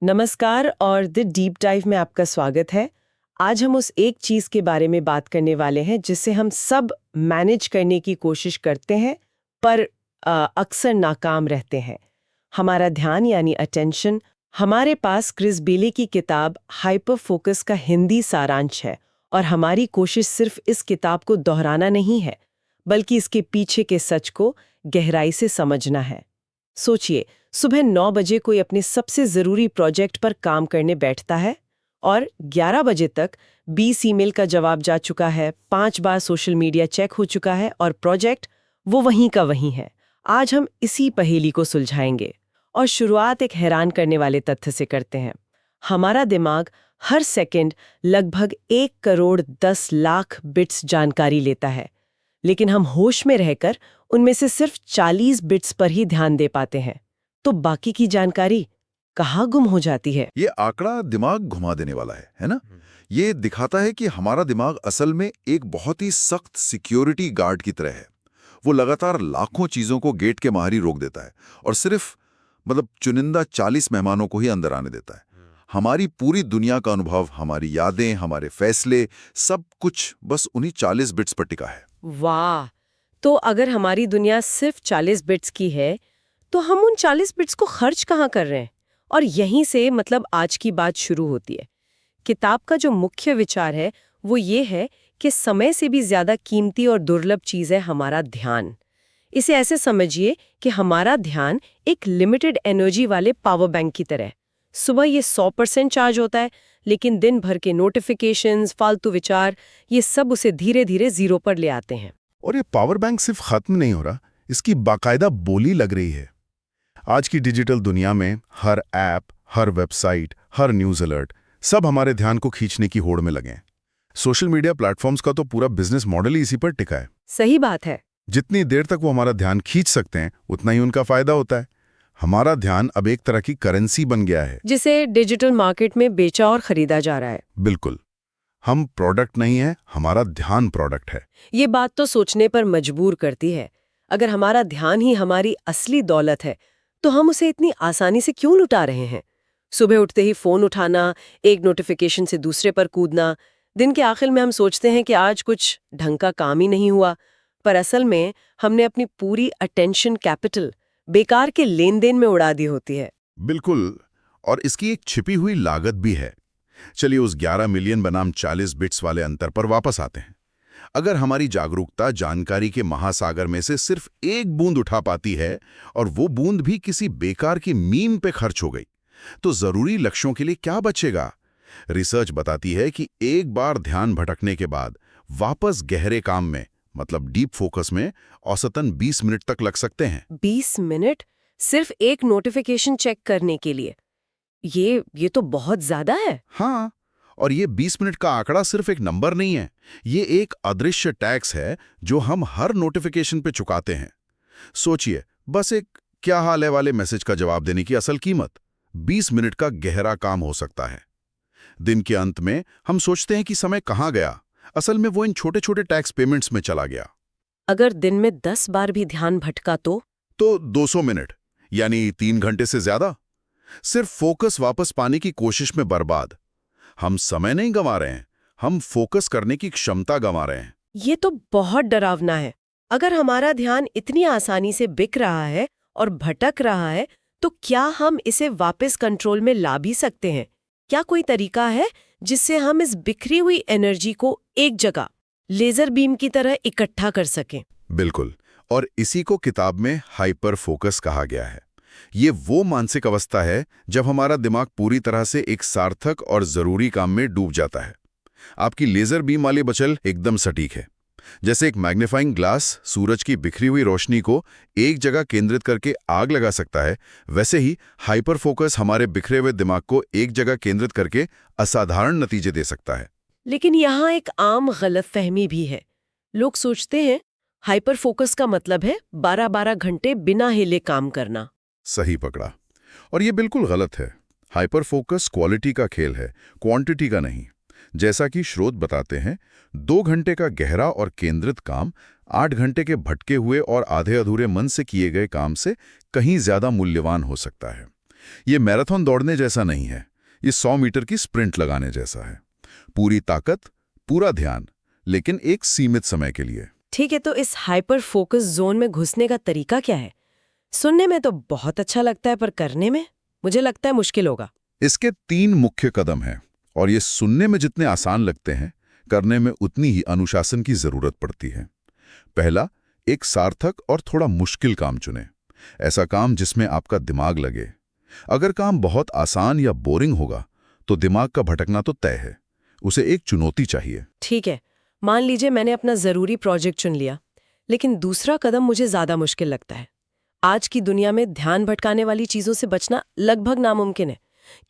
नमस्कार और the deep dive में आपका स्वागत है। आज हम उस एक चीज के बारे में बात करने वाले हैं जिसे हम सब मैनेज करने की कोशिश करते हैं पर अक्सर नाकाम रहते हैं। हमारा ध्यान यानी अटेंशन। हमारे पास क्रिस बेले की किताब हाइपर फोकस का हिंदी सारांश है और हमारी कोशिश सिर्फ इस किताब को दोहराना नहीं है बल्कि इसके पीछे के सच को गहराई से समझना है। सोचिए, सुबह 9 बजे कोई अपने सबसे ज़रूरी प्रोजेक्ट पर काम करने बैठता है और 11 बजे तक 20 ईमेल का जवाब जा चुका है, 5 बार सोशल मीडिया चेक हो चुका है और प्रोजेक्ट वो वहीं का वहीं है। आज हम इसी पहेली को सुलझाएंगे और शुरुआत एक हैरान करने वाले तथ्य से करते हैं। हमारा दिमाग हर सेकंड लगभग 1 करोड़ 10 लाख बिट्स जानकारी लेता है, लेकिन हम होश में रहकर उनमें से सिर्फ 40 बिट्स पर ही ध्यान दे पाते हैं। तो बाकी की जानकारी कहाँ गुम हो जाती है? ये आंकड़ा दिमाग घुमा देने वाला है ना? ये दिखाता है कि हमारा दिमाग असल में एक बहुत ही सख्त सिक्योरिटी गार्ड की तरह है। वो लगातार लाखों चीजों को गेट के बाहर ही रोक देता है और सिर्फ चुनिंदा 40 मेहमानों को ही अंदर आने देता है। हमारी पूरी दुनिया का अनुभव, हमारी यादें, हमारे फैसले, सब कुछ बस उन्हीं 40 बिट्स पर टिका है। वाह! तो अगर हमारी दुनिया सिर्फ 40 बिट्स की है, तो हम उन 40 बिट्स को खर्च कहाँ कर रहे हैं? और यहीं से आज की बात शुरू होती है। किताब का जो मुख्य विचार है वो ये है कि समय से भी ज्यादा कीमती और दुर्लभ चीज है हमारा ध्यान। इसे ऐसे समझिए कि हमारा ध्यान एक लिमिटेड एनर्जी वाले पावर बैंक की तरह है। सुबह ये 100% चार्ज होता है, लेकिन दिन भर के नोटिफिकेशंस, फालतू विचार, ये सब उसे धीरे धीरे जीरो पर ले आते हैं। और ये पावर बैंक सिर्फ खत्म नहीं हो रहा, इसकी बाकायदा बोली लग रही है। आज की डिजिटल दुनिया में हर ऐप, हर वेबसाइट, हर न्यूज़ अलर्ट सब हमारे ध्यान को खींचने की होड़ में लगे हैं। सोशल मीडिया प्लेटफॉर्म्स का तो पूरा बिजनेस मॉडल ही इसी पर टिका है। सही बात है। जितनी देर तक वो हमारा ध्यान खींच सकते हैं उतना ही उनका फायदा होता है। हमारा ध्यान अब एक तरह की करेंसी बन गया है जिसे डिजिटल मार्केट में बेचा और खरीदा जा रहा है। बिल्कुल। हम प्रोडक्ट नहीं है, हमारा ध्यान प्रोडक्ट है। ये बात तो सोचने पर मजबूर करती है। अगर हमारा ध्यान ही हमारी असली दौलत है तो हम उसे इतनी आसानी से क्यों लुटा रहे हैं? सुबह उठते ही फोन उठाना, एक नोटिफिकेशन से दूसरे पर कूदना, दिन के आखिर में हम सोचते हैं कि आज कुछ ढंग का काम ही नहीं हुआ, पर असल में हमने अपनी पूरी अटेंशन कैपिटल बेकार के लेन देन में उड़ा दी होती है। बिल्कुल। और इसकी एक छिपी हुई लागत भी है। चलिए उस 11 मिलियन बनाम 40 बिट्स वाले अंतर पर वापस आते हैं। अगर हमारी जागरूकता जानकारी के महासागर में से सिर्फ एक बूंद उठा पाती है और वो बूंद भी किसी बेकार की मीम पे खर्च हो गई, तो जरूरी लक्ष्यों के लिए क्या बचेगा? रिसर्च बताती है कि एक बार ध्यान भटकने के बाद वापस गहरे काम में, डीप फोकस में, औसतन 20 मिनट तक लग सकते हैं। 20 मिनट सिर्फ एक नोटिफिकेशन चेक करने के लिए? ये तो बहुत ज्यादा है। हाँ, और ये 20 मिनट का आंकड़ा सिर्फ एक नंबर नहीं है, ये एक अदृश्य टैक्स है जो हम हर नोटिफिकेशन पे चुकाते हैं। सोचिए, बस एक क्या हाल है वाले मैसेज का जवाब देने की असल कीमत 20 मिनट का गहरा काम हो सकता है। दिन के अंत में हम सोचते हैं कि समय कहाँ गया, असल में वो इन छोटे छोटे टैक्स पेमेंट्स में चला गया। अगर दिन में 10 बार भी ध्यान भटका तो 200 मिनट, यानी 3 घंटे से ज्यादा, सिर्फ फोकस वापस पाने की कोशिश में बर्बाद। हम समय नहीं गंवा रहे हैं, हम फोकस करने की क्षमता गंवा रहे हैं। ये तो बहुत डरावना है। अगर हमारा ध्यान इतनी आसानी से बिक रहा है और भटक रहा है, तो क्या हम इसे वापस कंट्रोल में ला भी सकते हैं? क्या कोई तरीका है जिससे हम इस बिखरी हुई एनर्जी को एक जगह लेजर बीम की तरह इकट्ठा कर सकें? बिल्कुल, और इसी को किताब में हाइपर फोकस कहा गया है। ये वो मानसिक अवस्था है जब हमारा दिमाग पूरी तरह से एक सार्थक और जरूरी काम में डूब जाता है। आपकी लेजर बीम वाली बचल एकदम सटीक है। जैसे एक मैग्नीफाइंग ग्लास सूरज की बिखरी हुई रोशनी को एक जगह केंद्रित करके आग लगा सकता है, वैसे ही हाइपर फोकस हमारे बिखरे हुए दिमाग को एक जगह केंद्रित करके असाधारण नतीजे दे सकता है। लेकिन यहाँ एक आम गलतफहमी भी है। लोग सोचते हैं हाइपर फोकस का मतलब है 12-12 घंटे बिना हिले काम करना। सही पकड़ा। और ये बिल्कुल गलत है। हाइपर फोकस क्वालिटी का खेल है, क्वांटिटी का नहीं। जैसा कि स्रोत बताते हैं, 2 घंटे का गहरा और केंद्रित काम 8 घंटे के भटके हुए और आधे अधूरे मन से किए गए काम से कहीं ज्यादा मूल्यवान हो सकता है। ये मैराथन दौड़ने जैसा नहीं है, ये 100 मीटर की स्प्रिंट लगाने जैसा है। पूरी ताकत, पूरा ध्यान, लेकिन एक सीमित समय के लिए। ठीक है, तो इस हाइपर फोकस जोन में घुसने का तरीका क्या है? सुनने में तो बहुत अच्छा लगता है, पर करने में मुझे लगता है मुश्किल होगा। इसके 3 मुख्य कदम हैं, और ये सुनने में जितने आसान लगते हैं, करने में उतनी ही अनुशासन की जरूरत पड़ती है। पहला, एक सार्थक और थोड़ा मुश्किल काम चुनें। ऐसा काम जिसमें आपका दिमाग लगे। अगर काम बहुत आसान या बोरिंग होगा तो दिमाग का भटकना तो तय है। उसे एक चुनौती चाहिए। ठीक है, मान लीजिए मैंने अपना जरूरी प्रोजेक्ट चुन लिया, लेकिन दूसरा कदम मुझे ज्यादा मुश्किल लगता है। आज की दुनिया में ध्यान भटकाने वाली चीजों से बचना लगभग नामुमकिन है।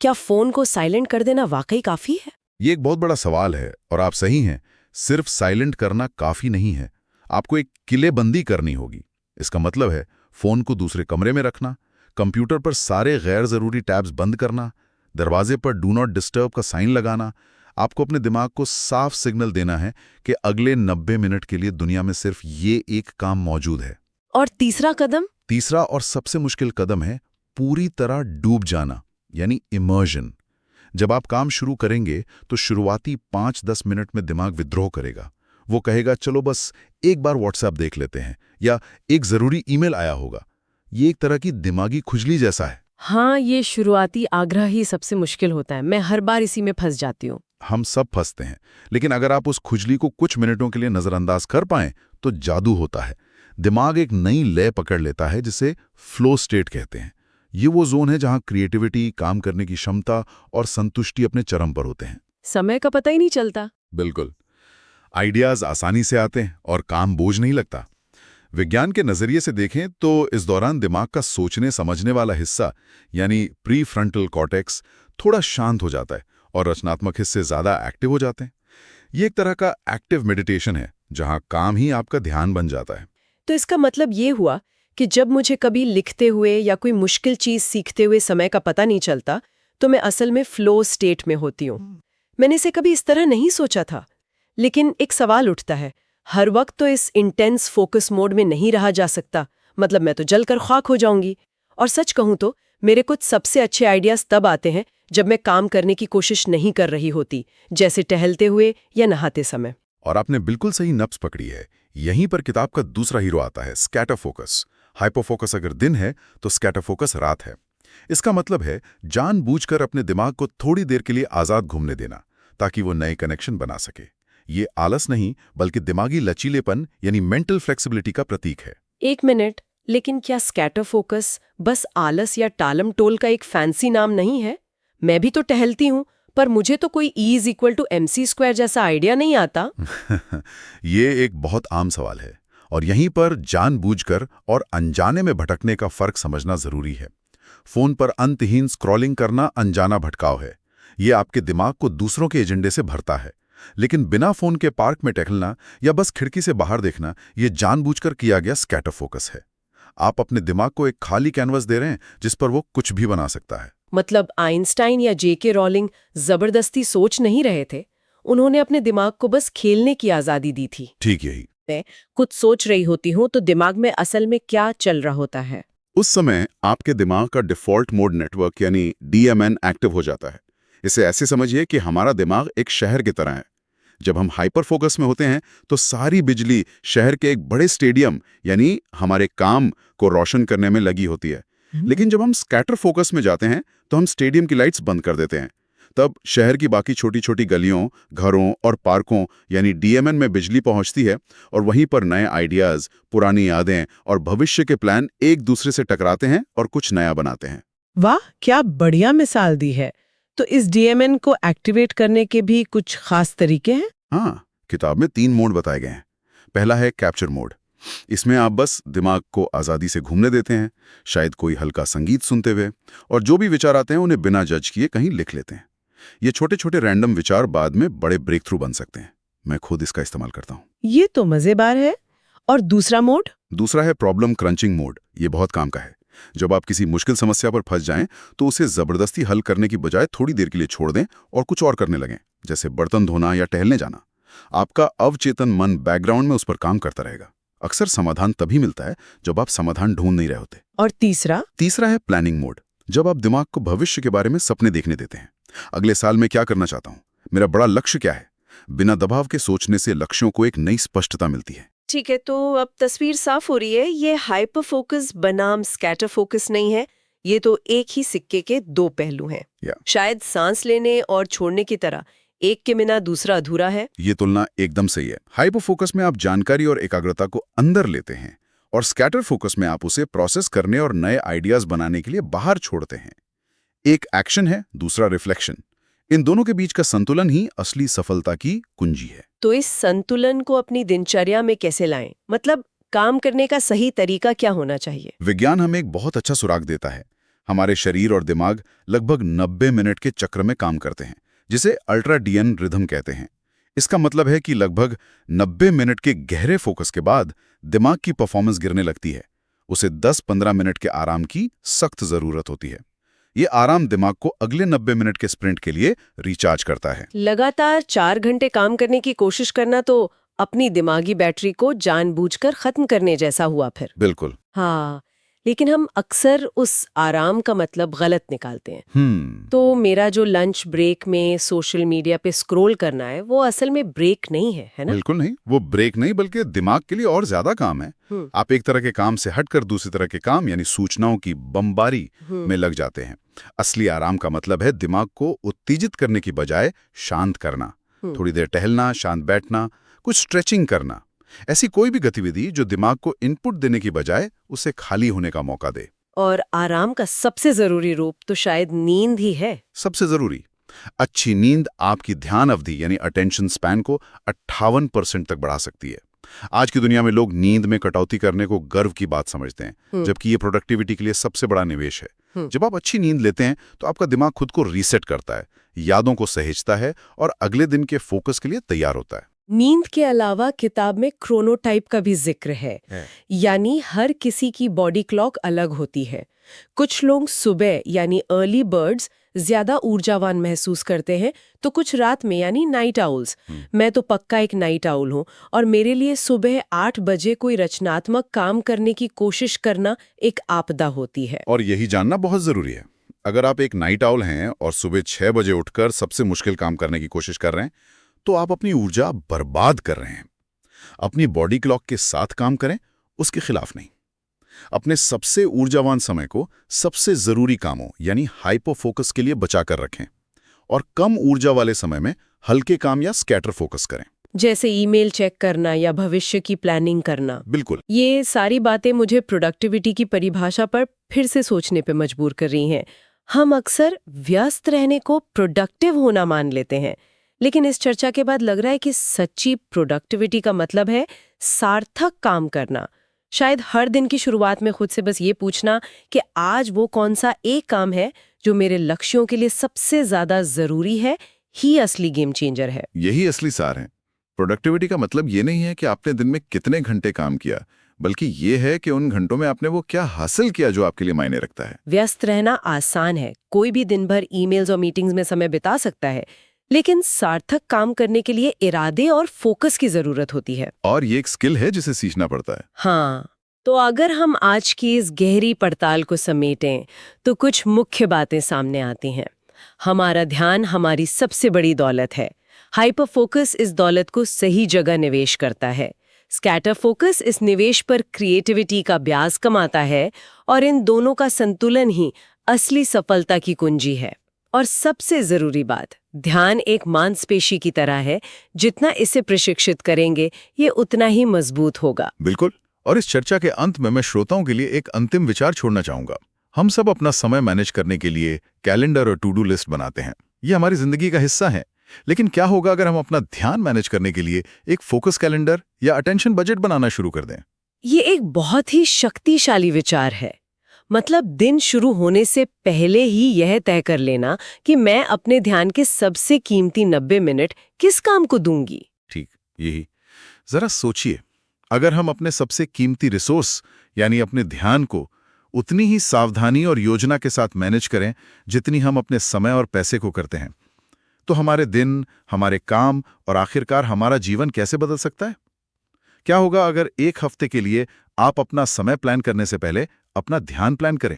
क्या फोन को साइलेंट कर देना वाकई काफी है? ये एक बहुत बड़ा सवाल है, और आप सही हैं। सिर्फ साइलेंट करना काफी नहीं है, आपको एक किलेबंदी करनी होगी। इसका मतलब है फोन को दूसरे कमरे में रखना, कंप्यूटर पर सारे गैर जरूरी टैब्स बंद करना, दरवाजे पर डू नॉट डिस्टर्ब का साइन लगाना। आपको अपने दिमाग को साफ सिग्नल देना है कि अगले 90 मिनट के लिए दुनिया में सिर्फ ये एक काम मौजूद है। और तीसरा कदम? तीसरा और सबसे मुश्किल कदम है पूरी तरह डूब जाना, यानी इमर्जन। जब आप काम शुरू करेंगे तो शुरुआती 5-10 मिनट में दिमाग विद्रोह करेगा। वो कहेगा चलो बस एक बार व्हाट्सएप देख लेते हैं, या एक जरूरी ईमेल आया होगा। ये एक तरह की दिमागी खुजली जैसा है। हाँ, ये शुरुआती आग्रह ही सबसे मुश्किल होता है। मैं हर बार इसी में फंस जाती हूँ। हम सब फंसते हैं, लेकिन अगर आप उस खुजली को कुछ मिनटों के लिए नजरअंदाज कर पाएं तो जादू होता है। दिमाग एक नई लय पकड़ लेता है जिसे फ्लो स्टेट कहते हैं। ये वो जोन है जहां क्रिएटिविटी, काम करने की क्षमता और संतुष्टि अपने चरम पर होते हैं। समय का पता ही नहीं चलता। बिल्कुल, आइडियाज आसानी से आते हैं और काम बोझ नहीं लगता। विज्ञान के नजरिए से देखें तो इस दौरान दिमाग का सोचने समझने वाला हिस्सा, यानी प्री फ्रंटल कॉर्टेक्स, थोड़ा शांत हो जाता है और रचनात्मक हिस्से ज्यादा एक्टिव हो जाते हैं। ये एक तरह का एक्टिव मेडिटेशन है जहां काम ही आपका ध्यान बन जाता है। तो इसका मतलब ये हुआ कि जब मुझे कभी लिखते हुए या कोई मुश्किल चीज सीखते हुए समय का पता नहीं चलता, तो मैं असल में फ्लो स्टेट में होती हूँ। मैंने इसे कभी इस तरह नहीं सोचा था। लेकिन एक सवाल उठता है, हर वक्त तो इस इंटेंस फोकस मोड में नहीं रहा जा सकता। मतलब मैं तो जलकर खाक हो जाऊंगी। और सच कहूं तो मेरे कुछ सबसे अच्छे आइडियाज तब आते हैं जब मैं काम करने की कोशिश नहीं कर रही होती, जैसे टहलते हुए या नहाते समय। और आपने बिल्कुल सही नब्ज पकड़ी है। यहीं पर किताब का दूसरा हीरो आता है, स्कैटर फोकस। हाइपर फोकस अगर दिन है तो स्कैटर फोकस रात है। इसका मतलब है जानबूझकर अपने दिमाग को थोड़ी देर के लिए आजाद घूमने देना, ताकि वो नए कनेक्शन बना सके। ये आलस नहीं, बल्कि दिमागी लचीलेपन यानी मेंटल फ्लेक्सिबिलिटी का प्रतीक है। एक मिनट, लेकिन क्या स्कैटर फोकस बस आलस या टालम टोल का एक फैंसी नाम नहीं है? मैं भी तो टहलती हूँ, पर मुझे तो कोई E=mc² जैसा आइडिया नहीं आता। ये एक बहुत आम सवाल है, और यहीं पर जानबूझकर और अनजाने में भटकने का फर्क समझना जरूरी है। फोन पर अंतहीन स्क्रॉलिंग करना अनजाना भटकाव है। ये आपके दिमाग को दूसरों के एजेंडे से भरता है। लेकिन बिना फोन के पार्क में टहलना या बस खिड़की से बाहर देखना, ये जानबूझकर किया गया स्कैटर फोकस है। आप अपने दिमाग को एक खाली कैनवस दे रहे हैं जिस पर वो कुछ भी बना सकता है। मतलब आइंस्टाइन या J.K. रॉलिंग जबरदस्ती सोच नहीं रहे थे, उन्होंने अपने दिमाग को बस खेलने की आजादी दी थी। ठीक यही। मैं कुछ सोच रही होती हूँ तो दिमाग में असल में क्या चल रहा होता है? उस समय आपके दिमाग का डिफॉल्ट मोड नेटवर्क यानी DMN एक्टिव हो जाता है। इसे ऐसे समझिए कि हमारा दिमाग एक शहर की तरह है। जब हम हाइपर फोकस में होते हैं तो सारी बिजली शहर के एक बड़े स्टेडियम यानी हमारे काम को रोशन करने में लगी होती है। लेकिन जब हम स्कैटर फोकस में जाते हैं तो हम स्टेडियम की लाइट्स बंद कर देते हैं। तब शहर की बाकी छोटी छोटी गलियों, घरों और पार्कों यानी DMN में बिजली पहुंचती है, और वहीं पर नए आइडियाज, पुरानी यादें और भविष्य के प्लान एक दूसरे से टकराते हैं और कुछ नया बनाते हैं। वाह, क्या बढ़िया मिसाल दी है। तो इस DMN को एक्टिवेट करने के भी कुछ खास तरीके हैं? हाँ, किताब में 3 मोड बताए गए हैं। पहला है कैप्चर मोड। इसमें आप बस दिमाग को आज़ादी से घूमने देते हैं, शायद कोई हल्का संगीत सुनते हुए, और जो भी विचार आते हैं उन्हें बिना जज किए कहीं लिख लेते हैं। ये छोटे छोटे रैंडम विचार बाद में बड़े ब्रेक थ्रू बन सकते हैं। मैं खुद इसका इस्तेमाल करता हूँ। ये तो मजेदार है। और दूसरा मोड? दूसरा है प्रॉब्लम क्रंचिंग मोड। ये बहुत काम का है। जब आप किसी मुश्किल समस्या पर फंस जाएं तो उसे जबरदस्ती हल करने की बजाय थोड़ी देर के लिए छोड़ दें और कुछ और करने लगें, जैसे बर्तन धोना या टहलने जाना। आपका अवचेतन मन बैकग्राउंड में उस पर काम करता रहेगा। अक्सर समाधान तभी मिलता है जब आप समाधान ढूंढ नहीं रहे होते। और तीसरा? तीसरा है प्लानिंग मोड। जब आप दिमाग को भविष्य के बारे में सपने देखने देते हैं, अगले साल में क्या करना चाहता हूँ, मेरा बड़ा लक्ष्य क्या है, बिना दबाव के सोचने से लक्ष्यों को एक नई स्पष्टता मिलती है। ठीक है, तो अब तस्वीर साफ हो रही है। ये हाइपर फोकस बनाम स्कैटर फोकस नहीं है, ये तो एक ही सिक्के के दो पहलू हैं। शायद सांस लेने और छोड़ने की तरह एक के बिना दूसरा अधूरा है। ये तुलना एकदम सही है। हाइपर फोकस में आप जानकारी और एकाग्रता को अंदर लेते हैं और स्कैटर फोकस में आप उसे प्रोसेस करने और नए आइडियाज बनाने के लिए बाहर छोड़ते हैं। एक एक्शन है, दूसरा रिफ्लेक्शन। इन दोनों के बीच का संतुलन ही असली सफलता की कुंजी है। तो इस संतुलन को अपनी दिनचर्या में कैसे लाएं? मतलब काम करने का सही तरीका क्या होना चाहिए? विज्ञान हमें एक बहुत अच्छा सुराग देता है। हमारे शरीर और दिमाग लगभग 90 मिनट के चक्र में काम करते हैं, जिसे अल्ट्राडियन रिदम कहते हैं। इसका मतलब है कि लगभग 90 मिनट के गहरे फोकस के बाद दिमाग की परफॉर्मेंस गिरने लगती है। उसे 10-15 मिनट के आराम की सख्त जरूरत होती है। ये आराम दिमाग को अगले 90 मिनट के स्प्रिंट के लिए रिचार्ज करता है। लगातार 4 घंटे काम करने की कोशिश करना तो अपनी दिमागी बैटरी को जानबूझकर खत्म करने जैसा हुआ फिर। बिल्कुल। हाँ, लेकिन हम अक्सर उस आराम का मतलब गलत निकालते हैं। तो मेरा जो लंच ब्रेक में सोशल मीडिया पे स्क्रॉल करना है, वो असल में ब्रेक नहीं है ना? बिल्कुल नहीं, वो ब्रेक नहीं बल्कि दिमाग के लिए और ज्यादा काम है। आप एक तरह के काम से हटकर दूसरी तरह के काम यानी सूचनाओं की बमबारी में लग जाते हैं। असली आराम का मतलब है दिमाग को उत्तेजित करने की बजाय शांत करना। थोड़ी देर टहलना, शांत बैठना, कुछ स्ट्रेचिंग करना, ऐसी कोई भी गतिविधि जो दिमाग को इनपुट देने की बजाय उसे खाली होने का मौका दे। और आराम का सबसे जरूरी रूप तो शायद नींद ही है। सबसे जरूरी। अच्छी नींद आपकी ध्यान अवधि यानी अटेंशन स्पैन को 58% तक बढ़ा सकती है। आज की दुनिया में लोग नींद में कटौती करने को गर्व की बात समझते हैं, जबकि ये प्रोडक्टिविटी के लिए सबसे बड़ा निवेश है। जब आप अच्छी नींद लेते हैं तो आपका दिमाग खुद को रीसेट करता है, यादों को सहेजता है और अगले दिन के फोकस के लिए तैयार होता है। नींद के अलावा किताब में क्रोनोटाइप का भी जिक्र है। यानी हर किसी की बॉडी क्लॉक अलग होती है। कुछ लोग सुबह यानी अर्ली बर्ड्स ज्यादा ऊर्जावान महसूस करते हैं, तो कुछ रात में यानी नाइट आउल्स। मैं तो पक्का एक नाइट आउल हूँ और मेरे लिए सुबह 8 बजे कोई रचनात्मक काम करने की कोशिश करना एक आपदा होती है। और यही जानना बहुत जरूरी है। अगर आप एक नाइट आउल हैं और सुबह 6 बजे उठकर सबसे मुश्किल काम करने की कोशिश कर रहे हैं, तो आप अपनी ऊर्जा बर्बाद कर रहे हैं। अपनी बॉडी क्लॉक के साथ काम करें, उसके खिलाफ नहीं। अपने सबसे ऊर्जावान समय को सबसे जरूरी कामों यानी हाइपर फोकस के लिए बचा कर रखें और कम ऊर्जा वाले समय में हल्के काम या स्कैटर फोकस करें, जैसे ईमेल चेक करना या भविष्य की प्लानिंग करना। बिल्कुल। ये सारी बातें मुझे प्रोडक्टिविटी की परिभाषा पर फिर से सोचने पे मजबूर कर रही हैं। हम अक्सर व्यस्त रहने को प्रोडक्टिव होना मान लेते हैं, लेकिन इस चर्चा के बाद लग रहा है कि सच्ची प्रोडक्टिविटी का मतलब है सार्थक काम करना। शायद हर दिन की शुरुआत में खुद से बस ये पूछना कि आज वो कौन सा एक काम है जो मेरे लक्ष्यों के लिए सबसे ज्यादा जरूरी है, ही असली गेम चेंजर है। यही असली सार है। प्रोडक्टिविटी का मतलब ये नहीं है कि आपने दिन में कितने घंटे काम किया, बल्कि ये है कि उन घंटों में आपने वो क्या हासिल किया जो आपके लिए मायने रखता है। व्यस्त रहना आसान है, कोई भी दिन भर ईमेल्स और मीटिंग्स में समय बिता सकता है, लेकिन सार्थक काम करने के लिए इरादे और फोकस की जरूरत होती है। और ये एक स्किल है जिसे सीखना पड़ता है। हाँ, तो अगर हम आज की इस गहरी पड़ताल को समेटें तो कुछ मुख्य बातें सामने आती हैं। हमारा ध्यान हमारी सबसे बड़ी दौलत है। हाइपर फोकस इस दौलत को सही जगह निवेश करता है। स्कैटर फोकस इस निवेश पर क्रिएटिविटी का ब्याज कमाता है और इन दोनों का संतुलन ही असली सफलता की कुंजी है। और सबसे जरूरी बात, ध्यान एक मांसपेशी की तरह है, जितना इसे प्रशिक्षित करेंगे ये उतना ही मजबूत होगा। बिल्कुल। और इस चर्चा के अंत में मैं श्रोताओं के लिए एक अंतिम विचार छोड़ना चाहूंगा। हम सब अपना समय मैनेज करने के लिए कैलेंडर और टू डू लिस्ट बनाते हैं, ये हमारी जिंदगी का हिस्सा है। लेकिन क्या होगा अगर हम अपना ध्यान मैनेज करने के लिए एक फोकस कैलेंडर या अटेंशन बजट बनाना शुरू कर दें? ये एक बहुत ही शक्तिशाली विचार है। मतलब दिन शुरू होने से पहले ही यह तय कर लेना कि मैं अपने ध्यान के सबसे कीमती 90 मिनट किस काम को दूंगी। ठीक, यही। जरा सोचिए, अगर हम अपने सबसे कीमती रिसोर्स यानी अपने ध्यान को उतनी ही सावधानी और योजना के साथ मैनेज करें जितनी हम अपने समय और पैसे को करते हैं, तो हमारे दिन, हमारे काम और आखिरकार हमारा जीवन कैसे बदल सकता है? क्या होगा अगर एक हफ्ते के लिए आप अपना समय प्लान करने से पहले अपना ध्यान प्लान करें?